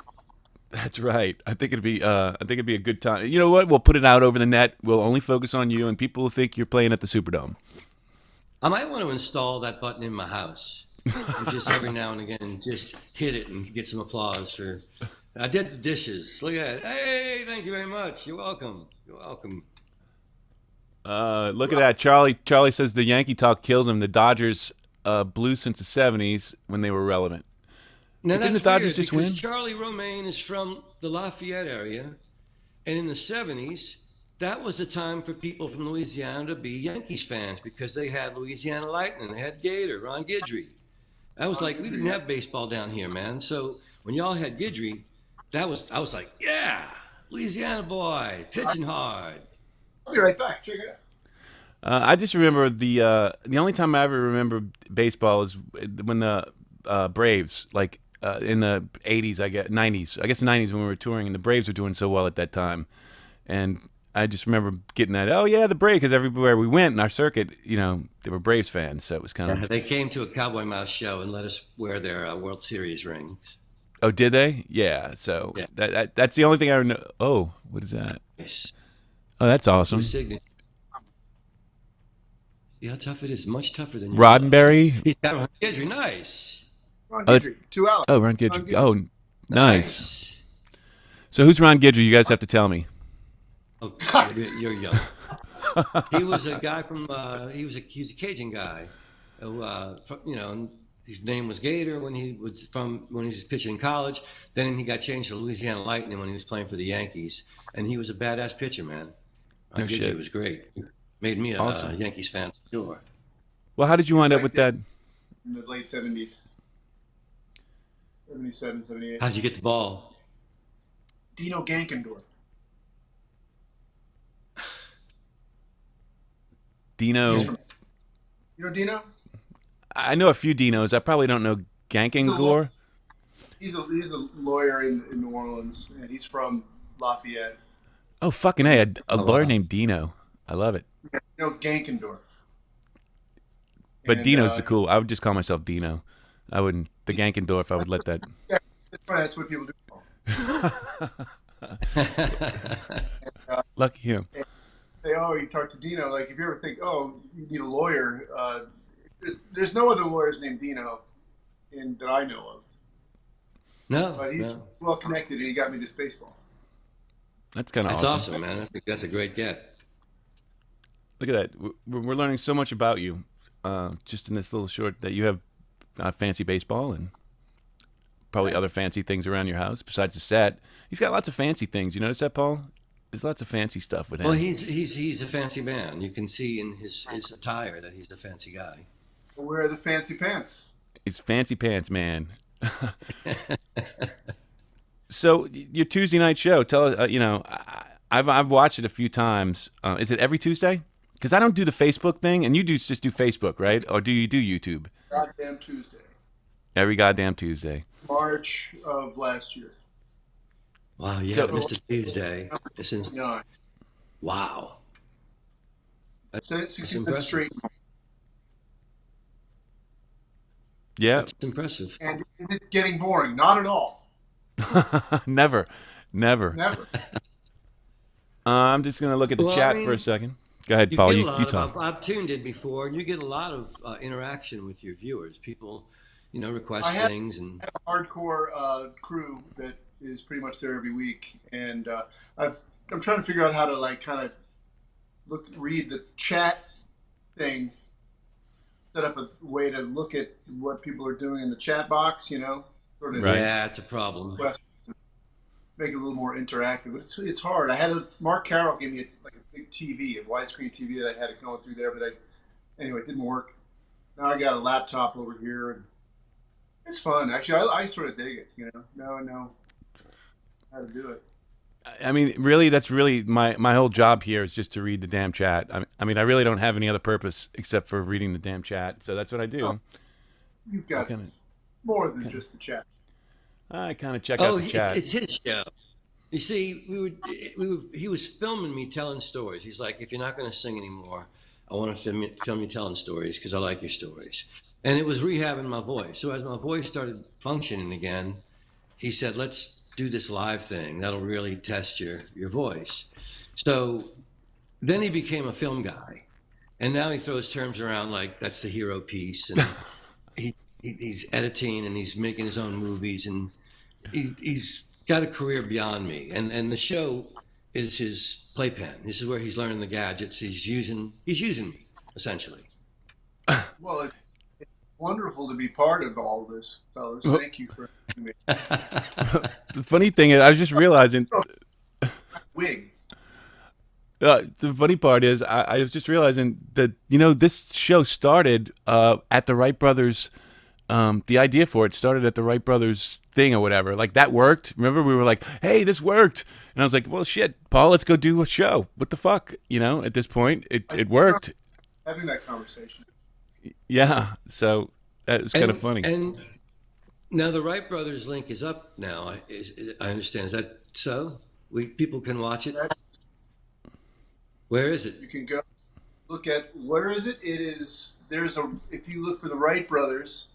That's right. I think it'd be a good time. You know what? We'll put it out over the net. We'll only focus on you, and people will think you're playing at the Superdome. I might want to install that button in my house, and just every now and again, just hit it and get some applause for. I did the dishes. Look at that. Hey, thank you very much. You're welcome. You're welcome. Look at that. Charlie says the Yankee talk kills him. The Dodgers blew since the 70s when they were relevant. Now Didn't that's the Dodgers weird just because win? Charlie Romaine is from the Lafayette area, and in the 70s, that was the time for people from Louisiana to be Yankees fans because they had Louisiana Lightning, they had Gator, Ron Guidry. That was like we didn't have baseball down here, man. So when y'all had Guidry, I was like, yeah, Louisiana boy, pitching hard. I'll be right back. Check it out. I just remember the only time I ever remember baseball is when the Braves, like in the 80s, 90s, I guess the 90s when we were touring, and the Braves were doing so well at that time. And I just remember getting that, oh yeah, the Braves, because everywhere we went in our circuit, they were Braves fans, so it was kind of... They came to a Cowboy Mouse show and let us wear their World Series rings. Oh, did they? Yeah, so Yeah. that's the only thing I know. Oh, what is that? Yes. Oh, that's awesome. See how tough it is? Much tougher than Roddenberry? He's got Ron Guidry. Nice. Ron Oh, Guidry. 2 Alex. Oh, Ron Guidry. Oh, nice. So who's Ron Guidry? You guys have to tell me. Oh, you're young. He was a guy from. He was a Cajun guy. Who, his name was Gator when he was pitching in college. Then he got changed to Louisiana Lightning when he was playing for the Yankees, and he was a badass pitcher, man. No Guidry shit. was great. Made me a Awesome. Yankees fan. Sure. Well, how did you wind up with that? In the late 70s. 77, 78. How'd you get the ball? Dino Gankendorf. Dino? You know Dino? I know a few Dinos. I probably don't know Gankengor. He's a lawyer in New Orleans, and he's from Lafayette. Oh, fucking A, a lawyer named Dino. I love it. You know Gankendorf. But And, Dino's the cool. I would just call myself Dino. I wouldn't. The Gankendorf, I would let that. Yeah, that's what people do. Lucky him. and say, oh, you talk to Dino. Like, if you ever think, oh, you need a lawyer, there's no other lawyers named Dino that I know of. No, But he's no. well connected, and he got me this baseball. That's kind of That's awesome. awesome, man. That's a great get. Look at that. We're learning so much about you just in this little short that you have fancy baseball and probably other fancy things around your house besides the set. He's got lots of fancy things. You notice that, Paul? There's lots of fancy stuff with him. Well, he's a fancy man. You can see in his attire that he's a fancy guy. Where are the fancy pants? He's fancy pants, man. So your Tuesday night show, tell us. I've watched it a few times. Is it every Tuesday? Because I don't do the Facebook thing, and you just do Facebook, right? Or do you do YouTube? Goddamn Tuesday. Every goddamn Tuesday. March of last year. Wow, you So- have Mr. Tuesday. Since No, wow, that's 60 minutes impressive. straight. Yeah. That's impressive. And is it getting boring? Not at all. Never. Never. I'm just gonna look at the Well, I chat mean, for a second. Go ahead, You Paul. get a You lot talk. I've tuned in before, and you get a lot of interaction with your viewers. People, request I have- things, and I have a hardcore crew that is pretty much there every week, and I'm trying to figure out how to kind of read the chat thing, set up a way to look at what people are doing in the chat box, sort of Right. yeah, it's a problem. make it a little more interactive. It's hard. Mark Carroll gave me a big TV, a widescreen TV that I had it going through there, but anyway, it didn't work. Now I got a laptop over here, and it's fun. Actually, I sort of dig it. Now I know how to do it. I mean, really, that's really my whole job here is just to read the damn chat. I mean, I really don't have any other purpose except for reading the damn chat. So that's what I do. You've got kinda- more than just the chat. I kind of check out Oh, the chat. it's his show. You see, he was filming me telling stories. He's like, if you're not going to sing anymore, I want to film you telling stories because I like your stories. And it was rehabbing my voice. So as my voice started functioning again, he said, let's do this live thing. That'll really test your voice. So then he became a film guy. And now he throws terms around like that's the hero piece. And he's editing and he's making his own movies. And he's got a career beyond me. And the show is his playpen. This is where he's learning the gadgets. He's using me, essentially. Well, it's wonderful to be part of all of this, fellas. Thank you for having me. The funny thing is, I was just realizing. Wig. The funny part is, I was just realizing that this show started at the Wright brothers. The idea for it started at the Wright brothers thing or whatever. Like that worked. Remember, we were like, "Hey, this worked," and I was like, "Well, shit, Paul, let's go do a show." What the fuck, At this point, it worked. Having that conversation. Yeah. So that was kind of funny. And now the Wright brothers link is up now. I understand. Is that so? People can watch it. Where is it? You can go look at where is it? It is if you look for the Wright brothers,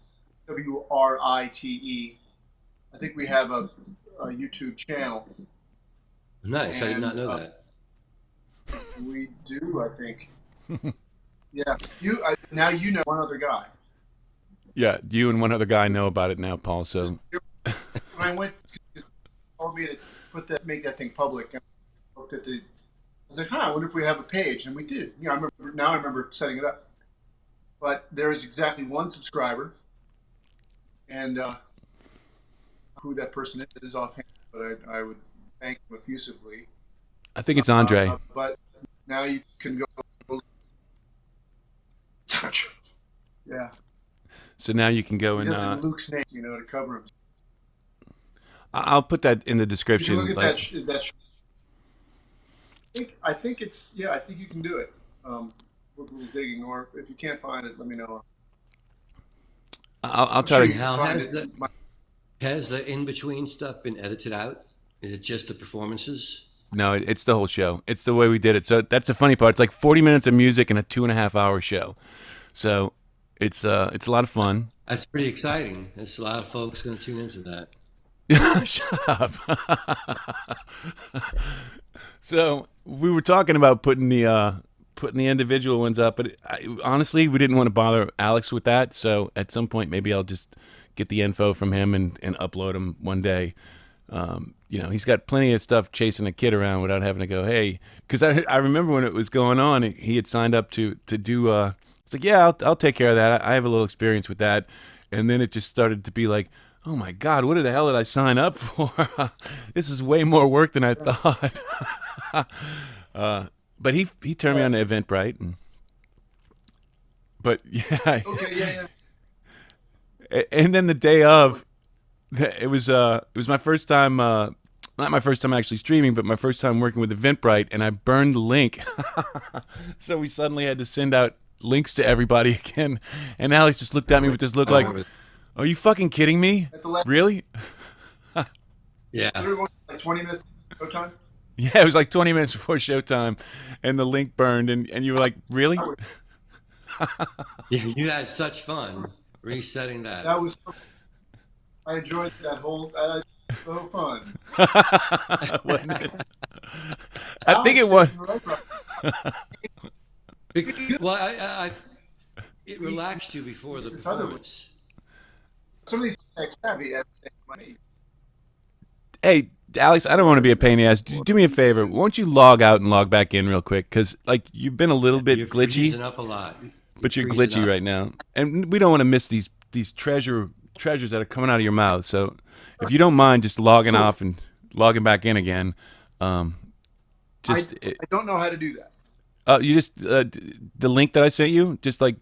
WRITE. I think we have a YouTube channel. Nice. I did not And, know that. We do, I think. Yeah. Now you know one other guy. Yeah, you and one other guy know about it now, Paul. So When I went, he told me to make that thing public. And I looked at I was like, I wonder if we have a page, and we did. I remember setting it up. But there is exactly one subscriber, and who that person is offhand, but I would thank him effusively. I think it's Andre. But now you can go. Yeah. So now you can go He and doesn't Luke's name, to cover him. I'll put that in the You description. can look at like- that. I think it's. Yeah, I think you can do it. With a little digging, or if you can't find it, let me know. I'll I'm try sure to. you can Now, find has it. Has the in-between stuff been edited out? Is it just the performances? No, it's the whole show. It's the way we did it. So that's the funny part. It's like 40 minutes of music and a 2.5-hour show. So it's a lot of fun. That's pretty exciting. There's a lot of folks going to tune into that. Shut up. So we were talking about putting the individual ones up, but honestly, we didn't want to bother Alex with that. So at some point, maybe I'll just get the info from him and upload them one day. He's got plenty of stuff chasing a kid around without having to go, hey, because I remember when it was going on, he had signed up to do. It's like, yeah, I'll take care of that. I have a little experience with that, and then it just started to be like, oh my God, what the hell did I sign up for? This is way more work than I thought. But he turned me on to Eventbrite, but yeah. Okay, yeah. And then the day of, it was my first time, not my first time actually streaming, but my first time working with Eventbrite, and I burned the link. So we suddenly had to send out links to everybody again, and Alex just looked at me with this look like, are you fucking kidding me? Really? Yeah. Like 20 minutes before showtime? Yeah, it was like 20 minutes before showtime, and the link burned, and you were like, really? Yeah, you had such fun resetting that. That was. I enjoyed that whole. So fun. Wasn't it? I think it was. Well, it relaxed you before the performance. Some of these tech savvy money. Hey, Alex, I don't want to be a pain in the ass. Do me a favor. Won't you log out and log back in real quick? Because like you've been a little bit glitchy. You're freezing up a lot. But you're glitchy right now, and we don't want to miss these treasures that are coming out of your mouth. So if you don't mind just logging off and logging back in again, I don't know how to do that. You just the link that I sent you, just like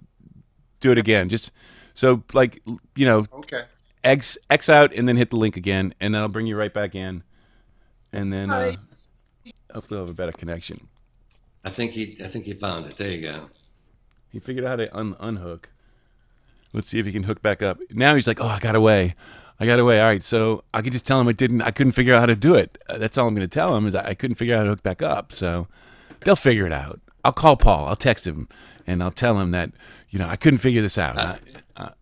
do it again. Just so like Okay. X out and then hit the link again, and that'll bring you right back in, and then hopefully I'll have a better connection. I think he found it. There you go. He figured out how to unhook. Let's see if he can hook back up. Now he's like, oh, I got away. All right, so I could just tell him I couldn't figure out how to do it. That's all I'm going to tell him is I couldn't figure out how to hook back up. So they'll figure it out. I'll call Paul. I'll text him, and I'll tell him that, I couldn't figure this out.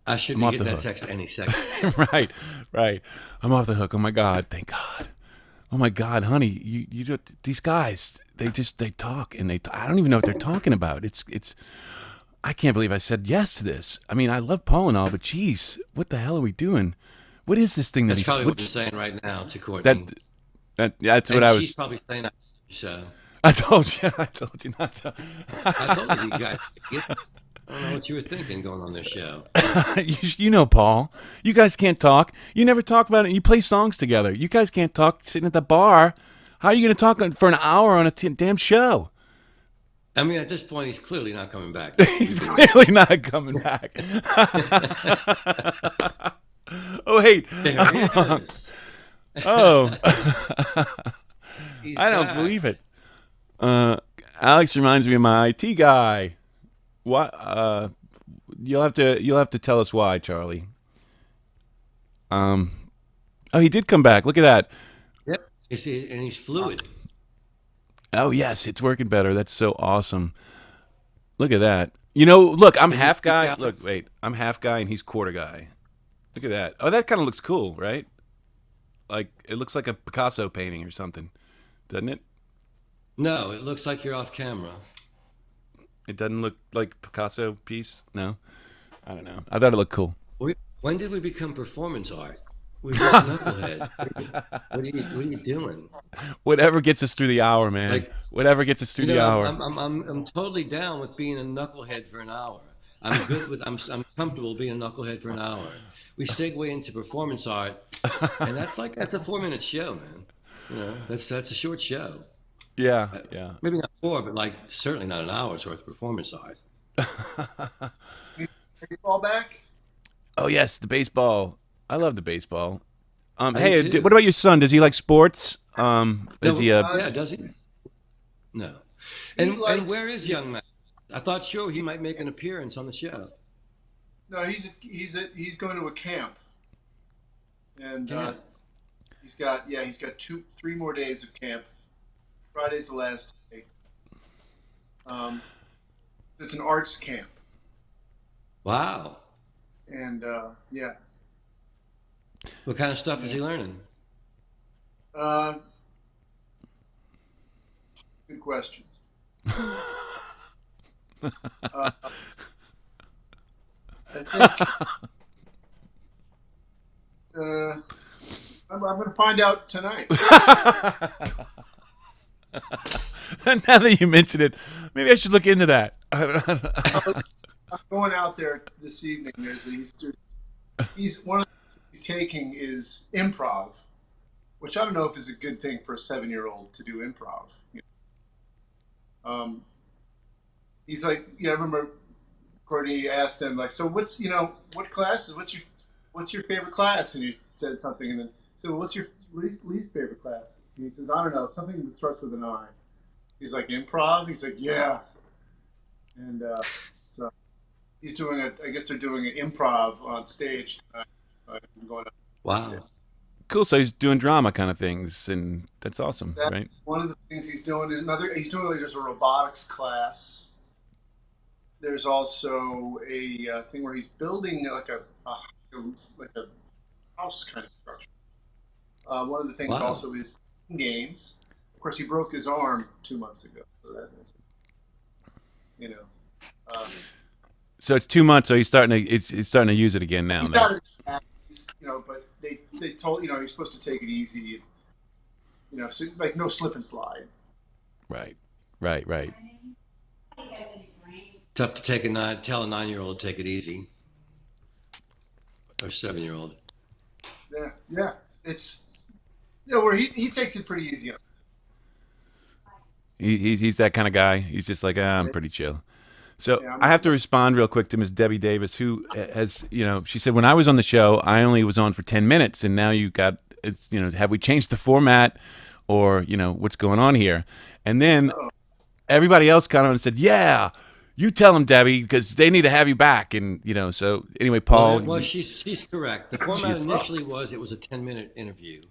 I should be getting that text any second. Right. I'm off the hook. Oh, my God. Thank God. Oh, my God, honey, you these guys, they talk, and I don't even know what they're talking about. It's I can't believe I said yes to this. I mean, I love Paul and all, but geez, what the hell are we doing? What is this thing That's probably what you're saying right now to Courtney. That's what I was. She's probably saying that. So I told you not to. I told you guys. I don't know what you were thinking going on this show. Paul. You guys can't talk. You never talk about it. You play songs together. You guys can't talk sitting at the bar. How are you going to talk for an hour on a damn show? I mean, at this point, he's clearly not coming back. He's clearly not coming back. Oh, wait. There he is. Oh. He's I don't back. believe it. Alex reminds me of my IT guy. What? You'll have to tell us why, Charlie. Oh, he did come back. Look at that. Yep. And he's fluid. Oh, yes, it's working better. That's so awesome. Look at that. Look, I'm half guy. Look, wait. I'm half guy and he's quarter guy. Look at that. Oh, that kind of looks cool, right? Like, it looks like a Picasso painting or something, doesn't it? No, it looks like you're off camera. It doesn't look like Picasso piece? No? I don't know. I thought it looked cool. When did we become performance art? We're just knucklehead. What are you doing? Whatever gets us through the hour, man. Whatever gets us through the hour. I'm totally down with being a knucklehead for an hour. I'm good with. I'm comfortable being a knucklehead for an hour. We segue into performance art, and that's a 4-minute show, man. That's a short show. Yeah. Maybe not 4, but certainly not an hour's worth of performance art. Baseball back? Oh yes, the baseball. I love the baseball. Hey, what about your son? Does he like sports? Is he? Yeah, does he? No. And where is young man? I thought sure he might make an appearance on the show. No, he's going to a camp, and he's got 3 more days of camp. Friday's the last day. It's an arts camp. Wow. And yeah. What kind of stuff is he learning? Uh, Good question. Uh, I think I'm going to find out tonight. Now that you mention it, maybe I should look into that. I'm going out there this evening. He's one of the things he's taking is improv, which I don't know if is a good thing for a 7-year-old to do improv. He's like, I remember Courtney asked him like, so what's what class? What's your favorite class? And he said something, and then so what's your least favorite class? And he says, I don't know, something that starts with an I. He's like, improv. He's like, yeah, and so he's doing it. I guess they're doing an improv on stage tonight. I'm going to, Wow. yeah. Cool. So he's doing drama kind of things, and that's awesome, That right? one of the things he's doing is he's doing like there's a robotics class. There's also a thing where he's building like a house kind of structure. One of the things Wow. also is games. Of course, he broke his arm 2 months ago, so that is, you know. So it's 2 months. So he's starting to it's starting to use it again now. He's got his back, but they told you're supposed to take it easy, so like no slip and slide. Right. Tough to tell a 9-year-old to take it easy, or 7-year-old. Yeah, it's where he takes it pretty easy. He's that kind of guy. He's just like, I'm pretty chill. So Yeah, I have to respond real quick to Miss Debbie Davis, who has, she said, when I was on the show, I only was on for 10 minutes, and now you got, have we changed the format, or, what's going on here? And then everybody else kind of said, yeah, you tell them, Debbie, because they need to have you back. And, so anyway, Paul. Well, she's correct. The format initially was it was a 10-minute interview.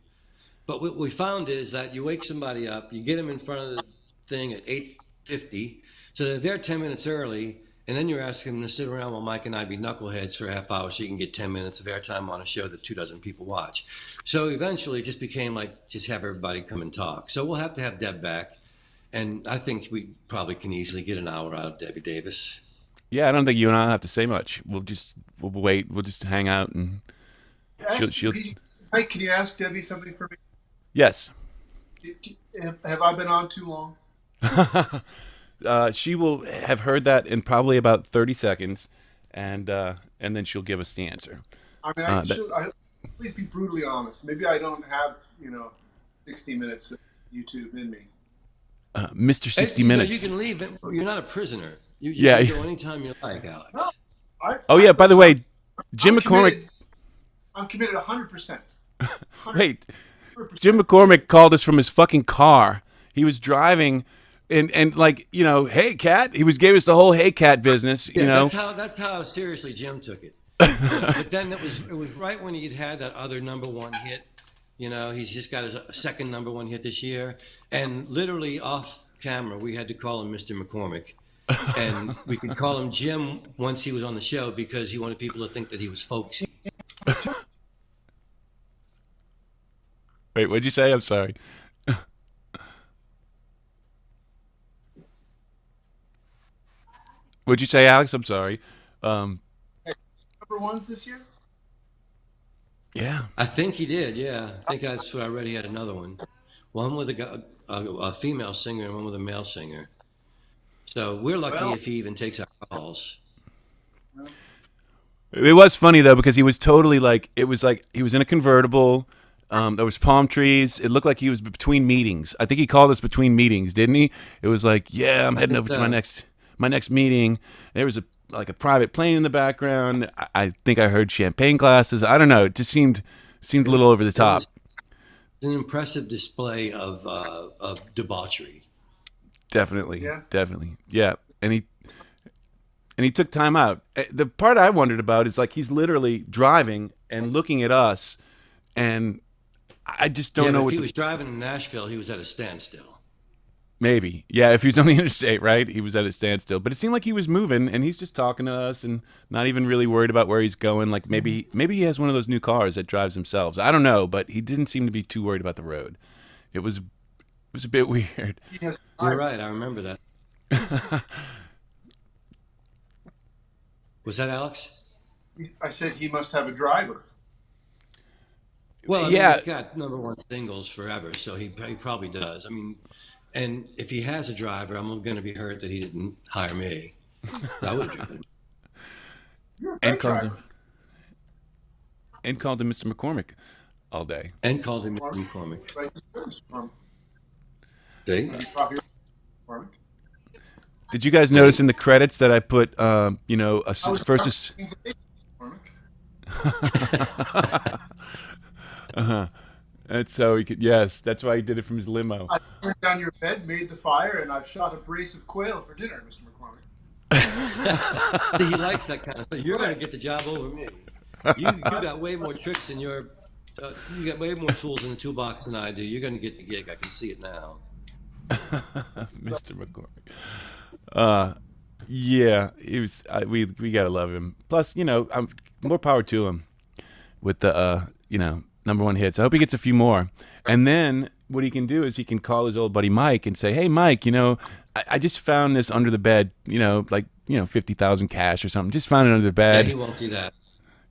But what we found is that you wake somebody up, you get them in front of the thing at 8:50, so they're there 10 minutes early, and then you're asking them to sit around while Mike and I be knuckleheads for a half hour so you can get 10 minutes of airtime on a show that 24 people watch. So eventually it just became like, just have everybody come and talk. So we'll have to have Deb back, and I think we probably can easily get an hour out of Debbie Davis. Yeah, I don't think you and I have to say much. We'll wait. We'll just hang out, and she'll. Mike, can you ask Debbie something for me? Yes. Have I been on too long? She will have heard that in probably about 30 seconds, and then she'll give us the answer. I mean, please be brutally honest. Maybe I don't have 60 minutes of YouTube in me. Mr. 60 Minutes. You can leave. You're not a prisoner. You Yeah. can go anytime you like, Alex. Yeah. By the way, Jim McCormick. I'm committed 100%. Wait, Jim McCormick called us from his fucking car. He was driving, and like, hey cat. He gave us the whole hey cat business. That's how seriously Jim took it. But then it was right when he'd had that other #1 hit. He's just got his second #1 hit this year, and literally off camera we had to call him Mr. McCormick, and we could call him Jim once he was on the show because he wanted people to think that he was folksy. Wait, what'd you say? I'm sorry. What'd you say, Alex? I'm sorry. #1s this year? Yeah. I think he did. Yeah, I think that's what I read. He had another one with a female singer and one with a male singer. So we're lucky if he even takes our calls. It was funny though, because he was totally like, it was like he was in a convertible. There was palm trees. It looked like he was between meetings. I think he called us between meetings, didn't he? It was like, yeah, I'm heading over to my next meeting. There was a private plane in the background. I think I heard champagne glasses. I don't know. It just seemed a little over the top. An impressive display of debauchery. Definitely. Yeah. Definitely. Yeah. And he took time out. The part I wondered about is like he's literally driving and looking at us, and I just don't know If what he was driving in Nashville, he was at a standstill. Maybe. Yeah, if he was on the interstate, right? He was at a standstill. But it seemed like he was moving, and he's just talking to us and not even really worried about where he's going. Like maybe he has one of those new cars that drives themselves. I don't know, but he didn't seem to be too worried about the road. It was a bit weird. Yes, You're right. I remember that. Was that Alex? I said he must have a driver. Well, I mean, Yeah. he's got #1 singles forever, so he probably does. I mean, and if he has a driver, I'm going to be hurt that he didn't hire me. I would have driven. You're a And great called driver. him Mr. McCormick all day. And called him Mr. McCormick. Right, Mr. McCormick. See? You probably McCormick. Did you guys notice in the credits that I put, you know, I was first? talking to McCormick. That's so he could. Yes, that's why he did it from his limo. I turned down your bed, made the fire, and I've shot a brace of quail for dinner, Mr. McCormick. See, he likes that kind of stuff. You're going to get the job over me. You got way more tricks in your. You got way more tools in the toolbox than I do. You're going to get the gig. I can see it now. Mr. McCormick. Yeah, he was. We gotta love him. Plus, you know, more power to him with the you know, #1 hits. I hope he gets a few more. And then what he can do is he can call his old buddy Mike and say, "Hey, Mike, you know, I just found this under the bed. You know, like 50,000 cash or something. Just found it under the Yeah, bed." he won't do that.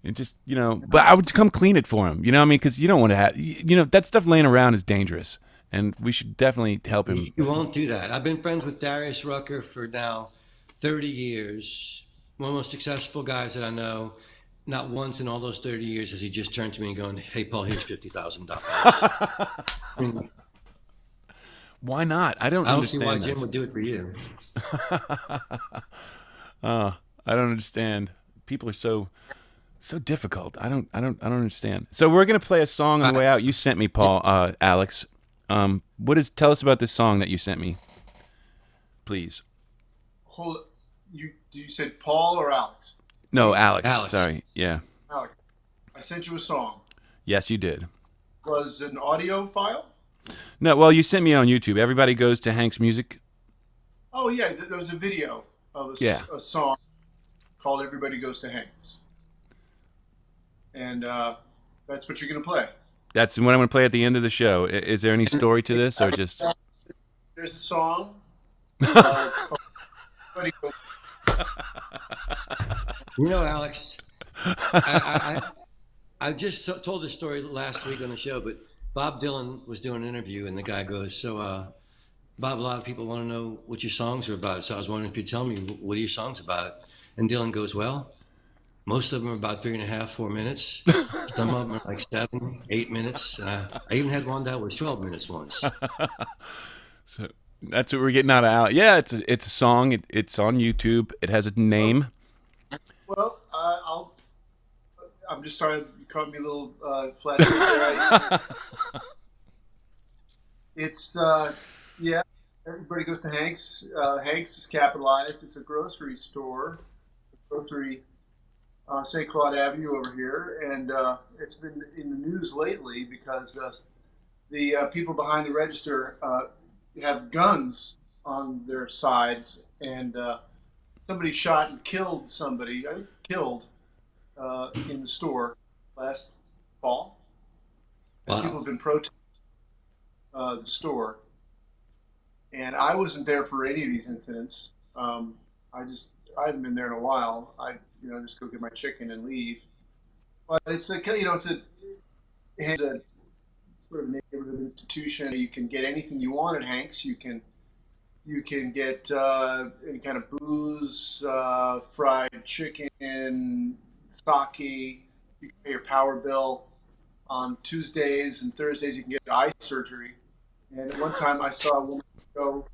And just, you know, but I would come clean it for him. You know what I mean? Because you don't want to have, you know, that stuff laying around is dangerous. And we should definitely help him. You won't do that. I've been friends with Darius Rucker for now 30 years. One of the most successful guys that I know. Not once in all those 30 years has he just turned to me and going, "Hey, Paul, here's $50,000." Why not? I don't I don't see understand why this. Jim would do it for you. I don't understand. People are so difficult. I don't understand. So we're gonna play a song on the way out. You sent me, Paul, Alex. Tell us about this song that you sent me, please. Hold. You said Paul or Alex? No, Alex. Alex. Sorry. Yeah. Alex. I sent you a song. Yes, you did. Was it an audio file? No, well, you sent me on YouTube. Everybody goes to Hank's Music. Oh yeah, there was a video of a song called "Everybody Goes to Hank's," and that's what you're gonna play. That's what I'm going to play at the end of the show. Is there any story to this, or just? There's a song. Called "Everybody Goes." You know, Alex, I just told this story last week on the show, but Bob Dylan was doing an interview, and the guy goes, "So, Bob, a lot of people want to know what your songs are about. So I was wondering if you'd tell me, what are your songs about?" And Dylan goes, "Well, most of them are about 3.5, 4 minutes. Some of them are like 7, 8 minutes. I even had one that was 12 minutes once." So that's what we're getting out of Alex. Yeah, it's a song. It's on YouTube. It has a name. Well, I'm just sorry you caught me a little flat there. It's yeah. Everybody goes to Hank's. Hank's is capitalized. It's a grocery store, grocery, St. Claude Avenue over here, and it's been in the news lately because the people behind the register have guns on their sides, and somebody shot and killed somebody. I think killed in the store last fall. And Wow. people have been protesting the store. And I wasn't there for any of these incidents. I haven't been there in a while. I just go get my chicken and leave. But it's a sort of neighborhood institution. You can get anything you want at Hank's. You can get any kind of booze, fried chicken, sake. You can pay your power bill. On Tuesdays and Thursdays, you can get eye surgery. And at one time, I saw a woman go.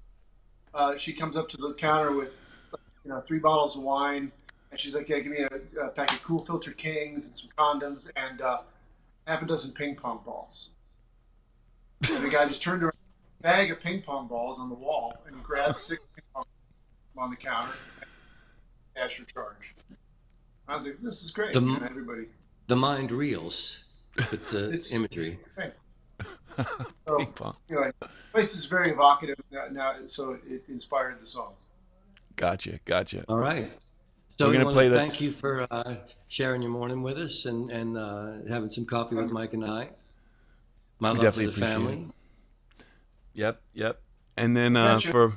She comes up to the counter with, 3 bottles of wine, and she's like, "Yeah, give me a pack of Cool Filter Kings and some condoms and half a dozen ping pong balls." And the guy just turned around, bag of ping pong balls on the wall, and grabbed 6 ping pong balls on the counter. Cash your charge. I was like, "This is great." Everybody. The mind reels with the It's imagery. okay. So, Ping pong. anyway, the place is very evocative now, so it inspired the song. Gotcha. All right. So We're we gonna want play to that. thank you for sharing your morning with us and having some coffee with Mike and I. My We love to definitely the appreciate family. Yep. And then Gotcha.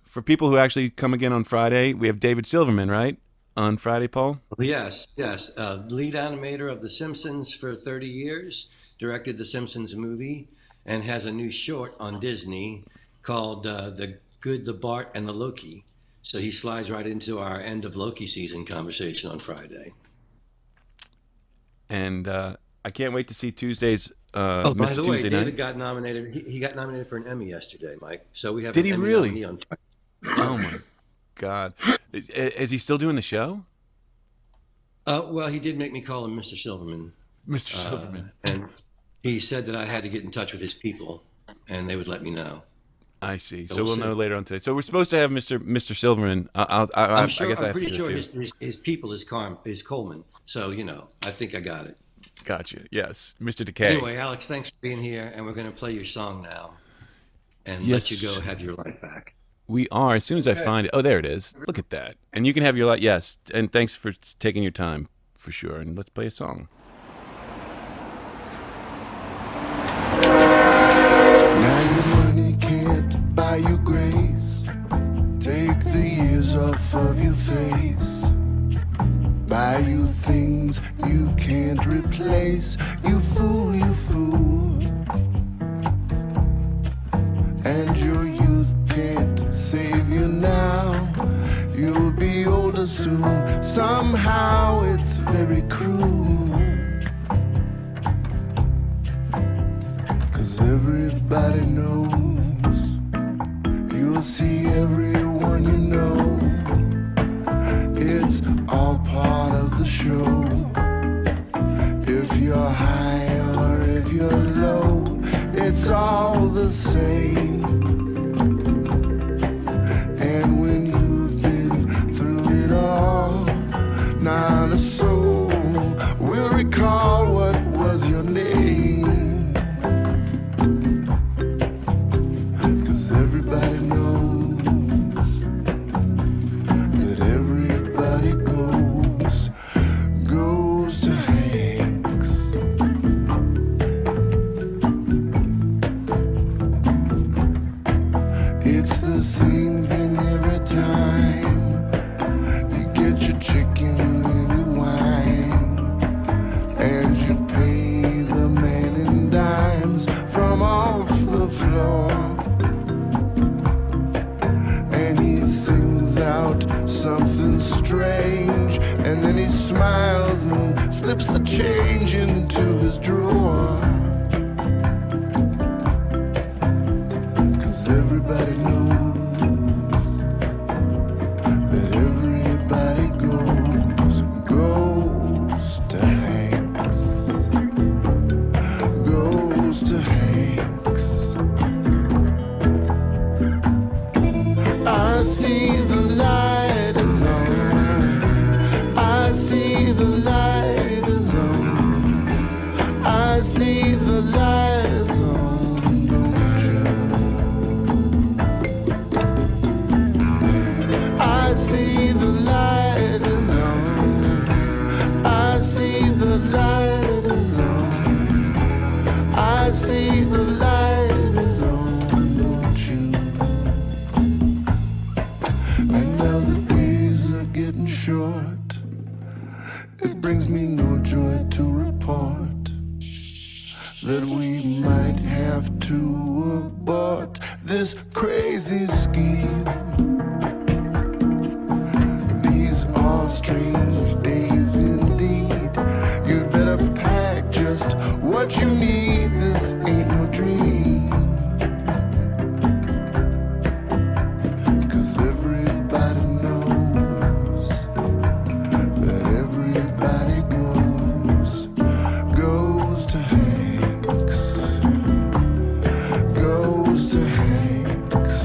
for people who actually come again on Friday, we have David Silverman, right? On Friday, Paul? Yes. Lead animator of The Simpsons for 30 years, directed The Simpsons movie, and has a new short on Disney called The Good, the Bart, and the Loki. So he slides right into our end of Loki season conversation on Friday. And I can't wait to see Tuesday's Oh, by Mr. the way, Tuesday David night. got nominated. He got nominated for an Emmy yesterday, Mike. So we have Did an he Emmy really? nominee on Friday. Oh my God. Is he still doing the show? Well, he did make me call him Mr. Silverman. Mr. Silverman. And he said that I had to get in touch with his people, and they would let me know. I see. So we'll we'll see. know later on today. So we're supposed to have Mr. Silverman. I I'm sure. guess I I'm have to pretty do sure it too. his people is Coleman. So I think I got it. Gotcha. Yes, Mr. Decay. Anyway, Alex, thanks for being here, and we're going to play your song now, and Yes. let you go have your life back. We are. As soon as I find it. Oh, there it is. Look at that. And you can have your light. Yes. And thanks for taking your time, for sure. And let's play a song. Now your money can't buy you grace. Take the years off of your face. Buy you things you can't replace. You fool, you fool. And your youth can't save you now. You'll be older soon. Somehow it's very cruel. 'Cause everybody knows. You'll see everyone you know. It's all part of the show. If you're high or if you're low, it's all the same. And when you've been through it all, not a soul will recall what was your name. 'Cause everybody knows that everybody goes to Hanks. It's the same thing every time. You get your chicken and your wine, and you pay the man in dimes from off the floor. And he sings out something strange, and then he smiles and slips the change into his drawer. 'Cause everybody knows that everybody goes to Hanks. Goes to Hanks. I see the light is on. I see the light is on. I see the light is on, don't you? I see the light is on. I see the light is on. I see the light is on, don't you? And now the days are getting short. It brings me no joy to report that we might have to abort this crazy scheme. These are strange days indeed. You'd better pack just what you need. This ain't no dream. 'Cause everybody knows that everybody goes to Hanks. Goes to Hanks.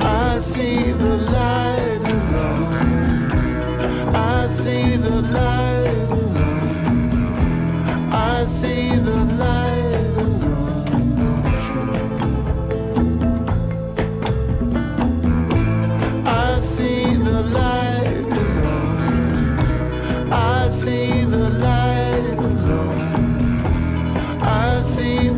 I see the light is on. I see the light is on. I see